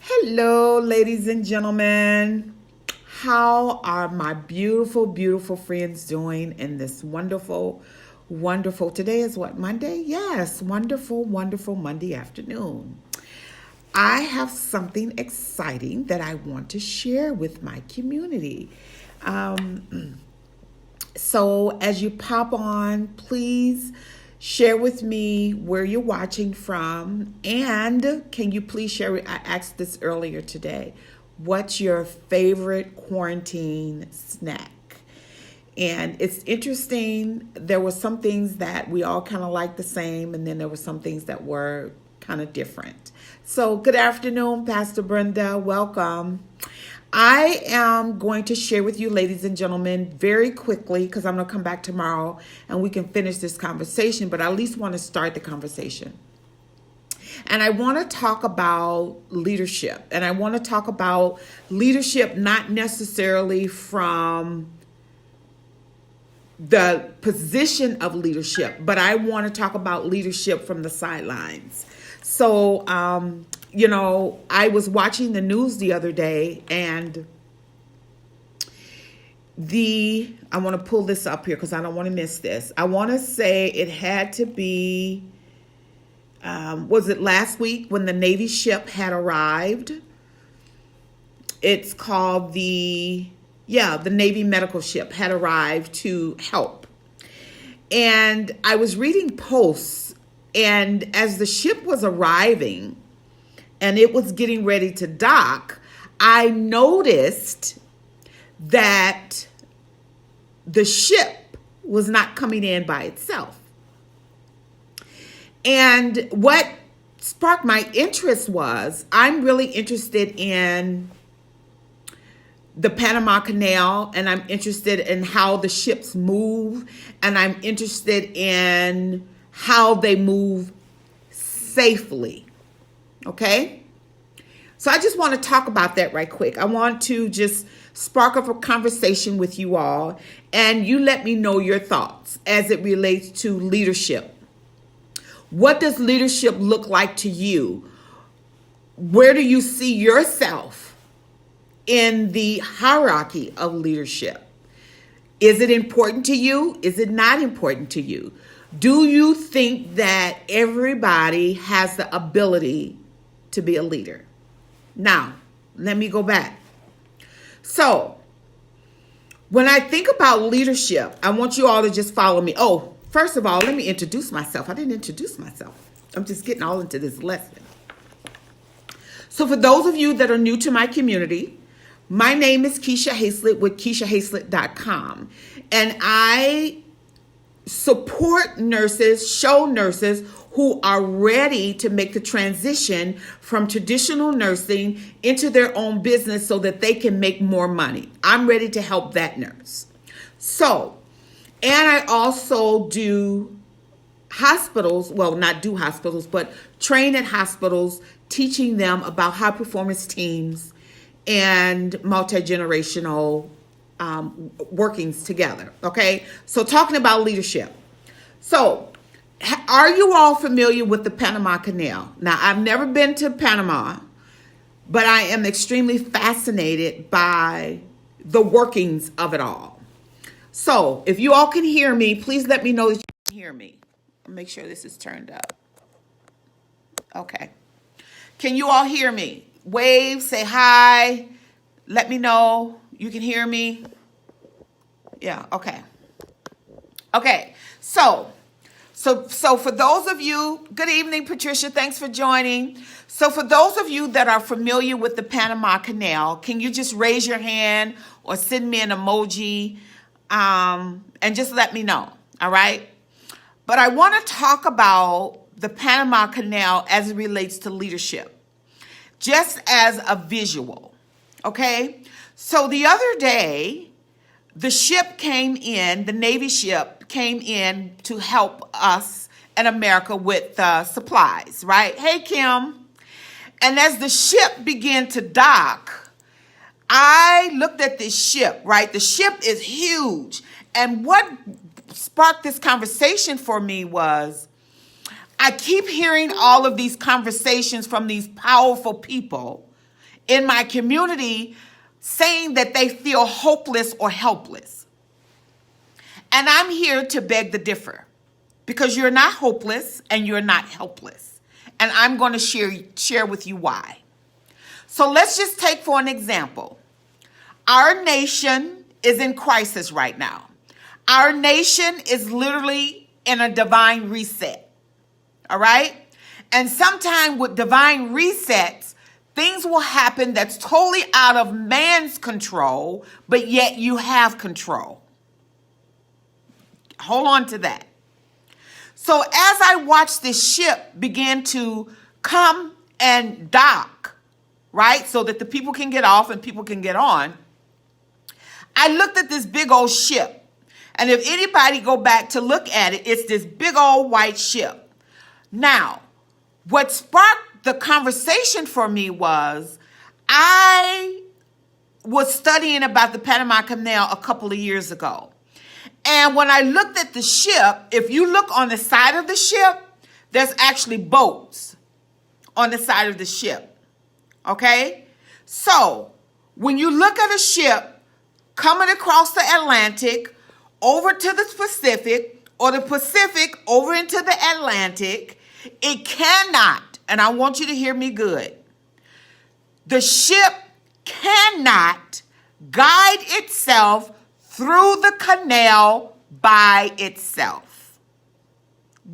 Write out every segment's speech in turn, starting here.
Hello, ladies and gentlemen. How are my beautiful, beautiful friends doing in this wonderful, wonderful, today is what, Monday? Yes, wonderful, wonderful Monday afternoon. I have something exciting that I want to share with my community. So as you pop on, please share with me where you're watching from. And can you please share, I asked this earlier today, what's your favorite quarantine snack? And it's interesting, there were some things that we all kind of liked the same, and then there were some things that were kind of different. So good afternoon, Pastor Brenda. Welcome. I am going to share with you, ladies and gentlemen, very quickly, because I'm going to come back tomorrow and we can finish this conversation, but I at least want to start the conversation. And I want to talk about leadership. And I want to talk about leadership not necessarily from the position of leadership, but I want to talk about leadership from the sidelines. So, I was watching the news the other day, and I want to pull this up here because I don't want to miss this. I want to say it had to be, was it last week when the Navy ship had arrived? It's called the Navy medical ship had arrived to help. And I was reading posts, and as the ship was arriving and it was getting ready to dock, I noticed that the ship was not coming in by itself. And what sparked my interest was, I'm really interested in the Panama Canal, and I'm interested in how the ships move, and I'm interested in how they move safely. Okay? So I just want to talk about that right quick. I want to just spark up a conversation with you all, and you let me know your thoughts as it relates to leadership. What does leadership look like to you? Where do you see yourself in the hierarchy of leadership? Is it important to you? Is it not important to you? Do you think that everybody has the ability to be a leader? Now, let me go back. So, when I think about leadership, I want you all to just follow me. Oh, first of all, let me introduce myself. I didn't introduce myself. I'm just getting all into this lesson. So for those of you that are new to my community, my name is Keisha Hazlett with KeishaHazlett.com. And I support nurses, show nurses who are ready to make the transition from traditional nursing into their own business so that they can make more money. I'm ready to help that nurse. So, and I also do hospitals, well, not do hospitals, but train at hospitals, teaching them about high performance teams and multi-generational workings together. Okay, so talking about leadership. So, are you all familiar with the Panama Canal? Now, I've never been to Panama, but I am extremely fascinated by the workings of it all. So, if you all can hear me, please let me know that you can hear me. I'll make sure this is turned up. Okay. Can you all hear me? Wave, say hi. Let me know you can hear me. Yeah, okay. Okay, so for those of you, good evening, Patricia, thanks for joining. So for those of you that are familiar with the Panama Canal, can you just raise your hand or send me an emoji and just let me know, all right? But I want to talk about the Panama Canal as it relates to leadership, just as a visual, okay? So the other day, the ship came in, the Navy ship came in to help us in America with supplies, right? Hey, Kim. And as the ship began to dock, I looked at this ship, right? The ship is huge. And what sparked this conversation for me was I keep hearing all of these conversations from these powerful people in my community saying that they feel hopeless or helpless. And I'm here to beg to differ, because you're not hopeless and you're not helpless. And I'm going to share with you why. So let's just take for an example. Our nation is in crisis right now. Our nation is literally in a divine reset. All right? And sometime with divine resets, things will happen that's totally out of man's control, but yet you have control. Hold on to that. So as I watch this ship begin to come and dock, right, so that the people can get off and people can get on, I looked at this big old ship. And if anybody go back to look at it, it's this big old white ship. Now, what sparked the conversation for me was I was studying about the Panama Canal a couple of years ago. And when I looked at the ship, if you look on the side of the ship, there's actually boats on the side of the ship. Okay? So, when you look at a ship coming across the Atlantic over to the Pacific, or the Pacific over into the Atlantic, it cannot, and I want you to hear me good, the ship cannot guide itself through the canal by itself.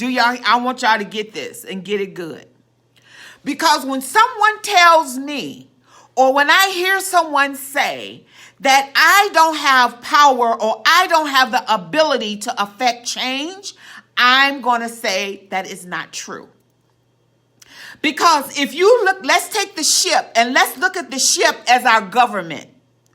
I want y'all to get this and get it good. Because when someone tells me, or when I hear someone say that I don't have power or I don't have the ability to affect change, I'm going to say that is not true. Because if you look, let's take the ship and let's look at the ship as our government,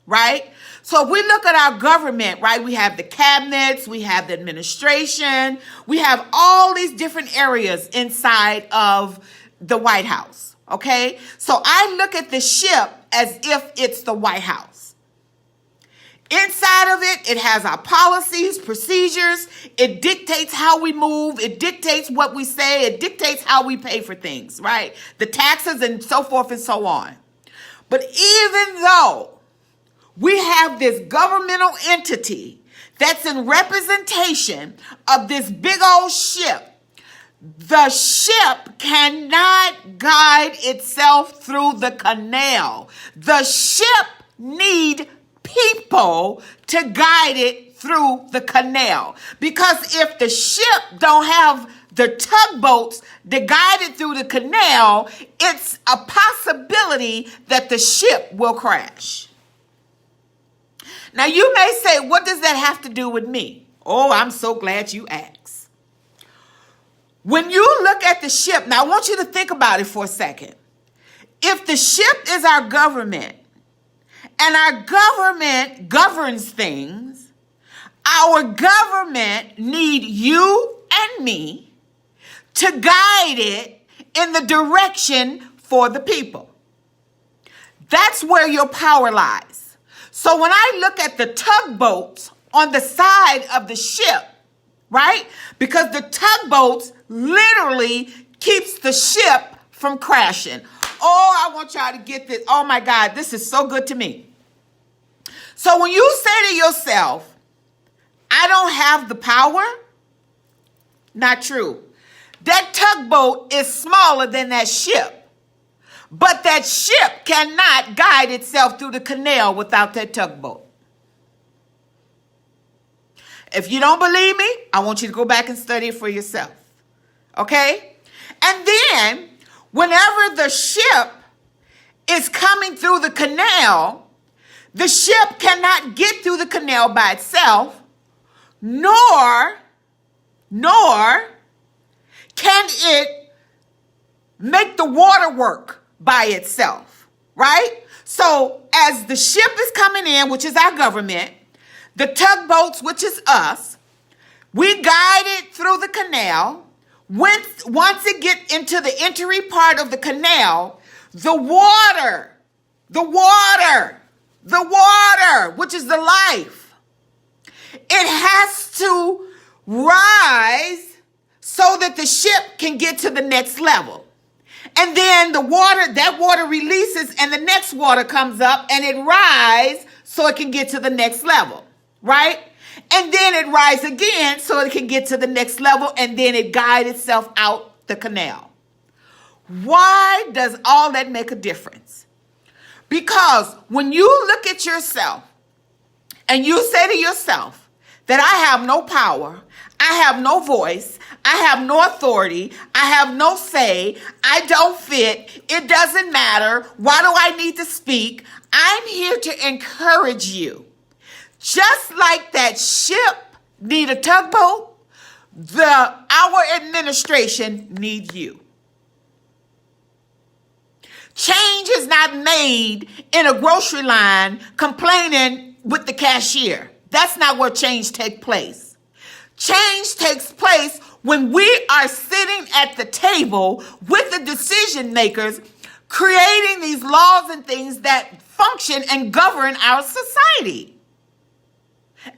right? So if we look at our government, right, we have the cabinets, we have the administration, we have all these different areas inside of the White House, okay? So I look at the ship as if it's the White House. Inside of it, it has our policies, procedures. It dictates how we move. It dictates what we say. It dictates how we pay for things, right? The taxes and so forth and so on. But even though we have this governmental entity that's in representation of this big old ship, the ship cannot guide itself through the canal. The ship needs people to guide it through the canal. Because if the ship don't have the tugboats to guide it through the canal, it's a possibility that the ship will crash. Now you may say, what does that have to do with me? Oh, I'm so glad you asked. When you look at the ship, now I want you to think about it for a second. If the ship is our government, and our government governs things, our government need you and me to guide it in the direction for the people. That's where your power lies. So when I look at the tugboats on the side of the ship, right? Because the tugboats literally keeps the ship from crashing. Oh, I want y'all to get this. Oh my God, this is so good to me. So when you say to yourself, I don't have the power, not true. That tugboat is smaller than that ship. But that ship cannot guide itself through the canal without that tugboat. If you don't believe me, I want you to go back and study it for yourself. Okay? And then, whenever the ship is coming through the canal, the ship cannot get through the canal by itself, nor can it make the water work by itself, right? So as the ship is coming in, which is our government, the tugboats, which is us, we guide it through the canal. Once it gets into the entry part of the canal, the water, which is the life, it has to rise so that the ship can get to the next level. And then that water releases and the next water comes up and it rises so it can get to the next level, right? And then it rises again so it can get to the next level, and then it guides itself out the canal. Why does all that make a difference? Because when you look at yourself and you say to yourself that I have no power, I have no voice, I have no authority, I have no say, I don't fit, it doesn't matter, why do I need to speak? I'm here to encourage you. Just like that ship need a tugboat, our administration needs you. Change is not made in a grocery line complaining with the cashier. That's not where change takes place. Change takes place when we are sitting at the table with the decision makers, creating these laws and things that function and govern our society.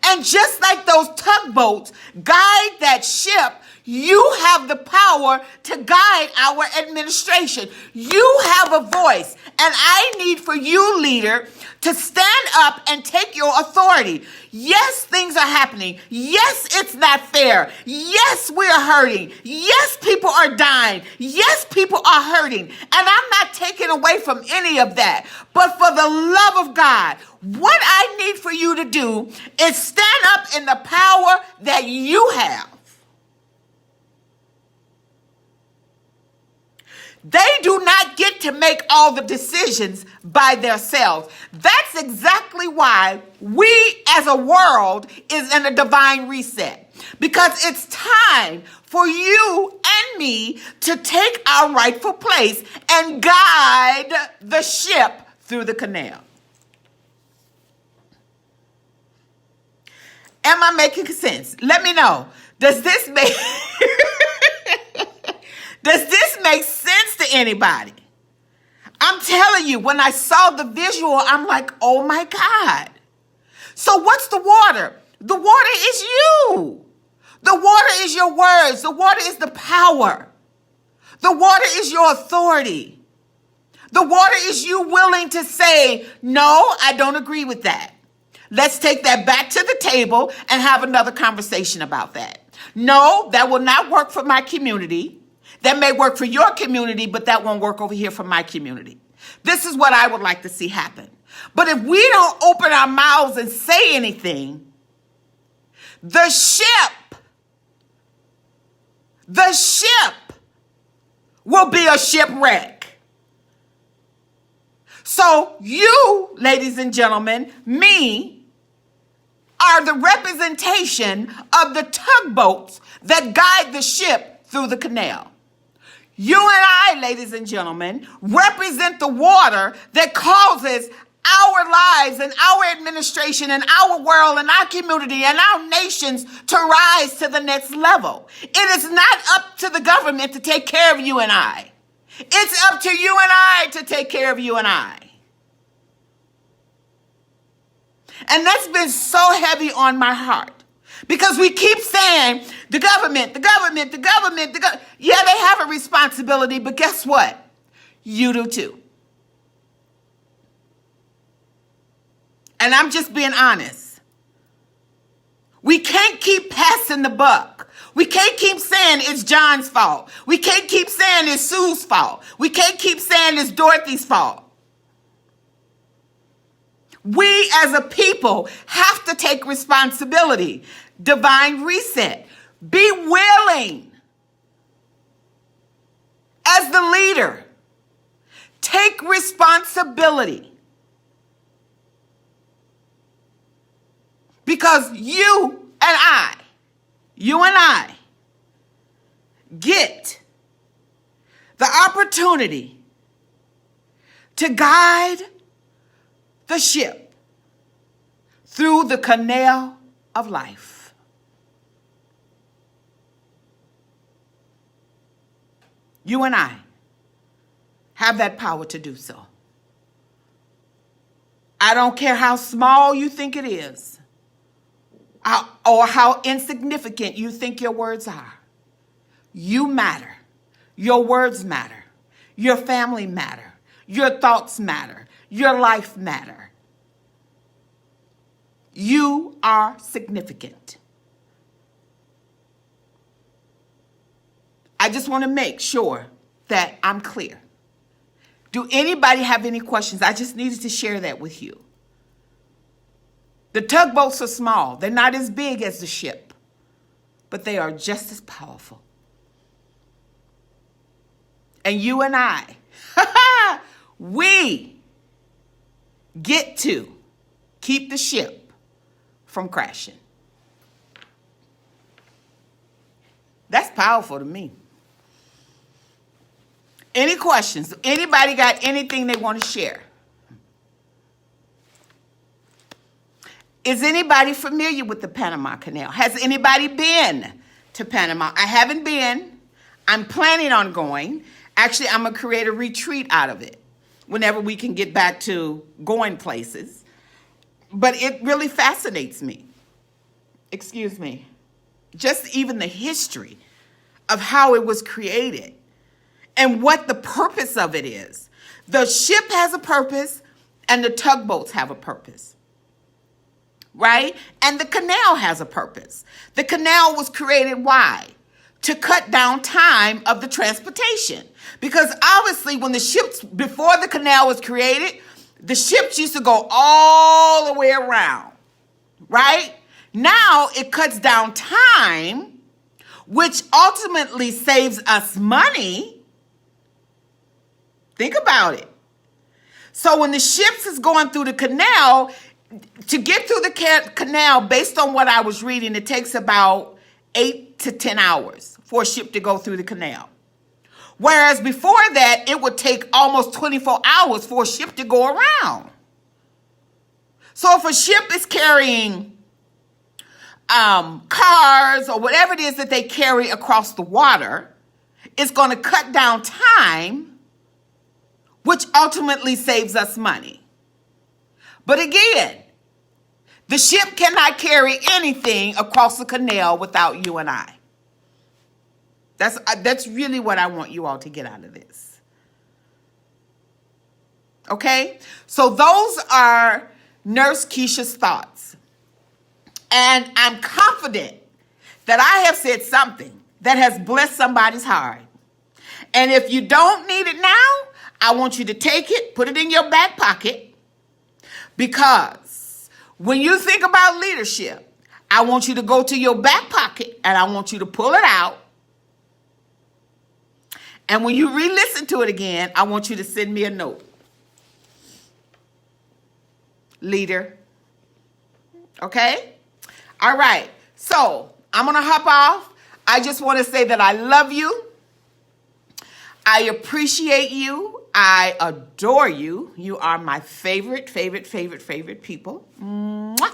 And just like those tugboats guide that ship, you have the power to guide our administration. You have a voice, and I need for you, leader, to stand up and take your authority. Yes, things are happening. Yes, it's not fair. Yes, we are hurting. Yes, people are dying. Yes, people are hurting. And I'm not taking away from any of that. But for the love of God, what I need for you to do is stand up in the power that you have. They do not get to make all the decisions by themselves. That's exactly why we as a world is in a divine reset. Because it's time for you and me to take our rightful place and guide the ship through the canal. Am I making sense? Let me know. Does this make sense to anybody? I'm telling you, when I saw the visual, I'm like, oh my God. So what's the water? The water is you. The water is your words. The water is the power. The water is your authority. The water is you willing to say, no, I don't agree with that. Let's take that back to the table and have another conversation about that. No, that will not work for my community. That may work for your community, but that won't work over here for my community. This is what I would like to see happen. But if we don't open our mouths and say anything, the ship will be a shipwreck. So you, ladies and gentlemen, me, are the representation of the tugboats that guide the ship through the canal. You and I, ladies and gentlemen, represent the water that causes our lives and our administration and our world and our community and our nations to rise to the next level. It is not up to the government to take care of you and I. It's up to you and I to take care of you and I. And that's been so heavy on my heart. Because we keep saying, the government. Yeah, they have a responsibility, but guess what? You do too. And I'm just being honest. We can't keep passing the buck. We can't keep saying it's John's fault. We can't keep saying it's Sue's fault. We can't keep saying it's Dorothy's fault. We as a people have to take responsibility. Divine reset. Be willing as the leader. Take responsibility. Because you and I get the opportunity to guide the ship through the canal of life. You and I have that power to do so. I don't care how small you think it is, or how insignificant you think your words are. You matter. Your words matter. Your family matter. Your thoughts matter. Your life matter. You are significant. I just want to make sure that I'm clear. Do anybody have any questions? I just needed to share that with you. The tugboats are small. They're not as big as the ship, but they are just as powerful. And you and I, we get to keep the ship from crashing. That's powerful to me. Any questions? Anybody got anything they want to share? Is anybody familiar with the Panama Canal? Has anybody been to Panama? I haven't been. I'm planning on going. Actually, I'm going to create a retreat out of it whenever we can get back to going places. But it really fascinates me. Excuse me. Just even the history of how it was created and what the purpose of it is. The ship has a purpose and the tugboats have a purpose. Right? And the canal has a purpose. The canal was created why? To cut down time of the transportation. Because obviously when the ships, before the canal was created, the ships used to go all the way around. Right? Now it cuts down time, which ultimately saves us money. Think about it. So when the ships is going through the canal, to get through the canal, based on what I was reading, it takes about 8 to 10 hours for a ship to go through the canal. Whereas before that, it would take almost 24 hours for a ship to go around. So if a ship is carrying cars or whatever it is that they carry across the water, it's going to cut down time, which ultimately saves us money. But again, the ship cannot carry anything across the canal without you and I. That's really what I want you all to get out of this. Okay? So those are Nurse Keisha's thoughts. And I'm confident that I have said something that has blessed somebody's heart. And if you don't need it now, I want you to take it, put it in your back pocket, because when you think about leadership, I want you to go to your back pocket and I want you to pull it out. And when you re-listen to it again, I want you to send me a note. Leader. Okay? All right. So I'm going to hop off. I just want to say that I love you. I appreciate you. I adore you. You are my favorite people. Mwah.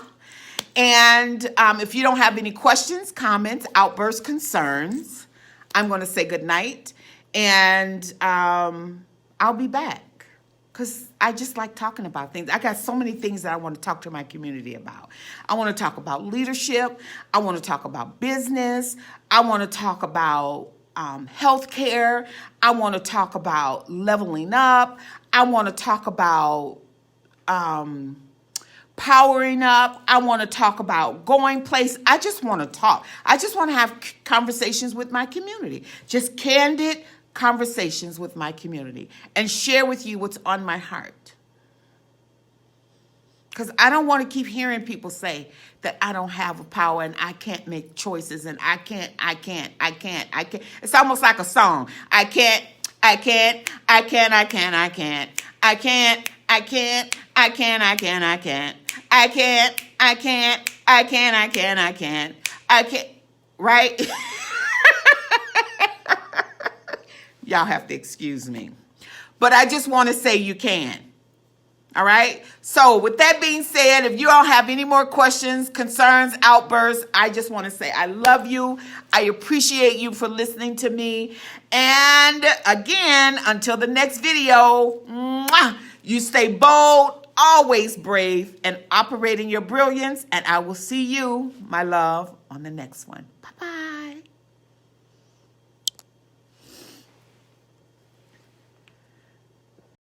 And if you don't have any questions, comments, outbursts, concerns, I'm going to say good night. And I'll be back because I just like talking about things. I got so many things that I want to talk to my community about. I want to talk about leadership. I want to talk about business. I want to talk about healthcare. I want to talk about leveling up. I want to talk about powering up. I want to talk about going places. I just want to talk. I just want to have conversations with my community. Just candid conversations with my community and share with you what's on my heart. Because I don't want to keep hearing people say that I don't have a power and I can't make choices and I can't. It's almost like a song. I can't. Right? Y'all have to excuse me. But I just want to say you can. All right? So with that being said, if you all have any more questions, concerns, outbursts, I just want to say I love you. I appreciate you for listening to me. And again, until the next video, you stay bold, always brave, and operate in your brilliance. And I will see you, my love, on the next one. Bye-bye.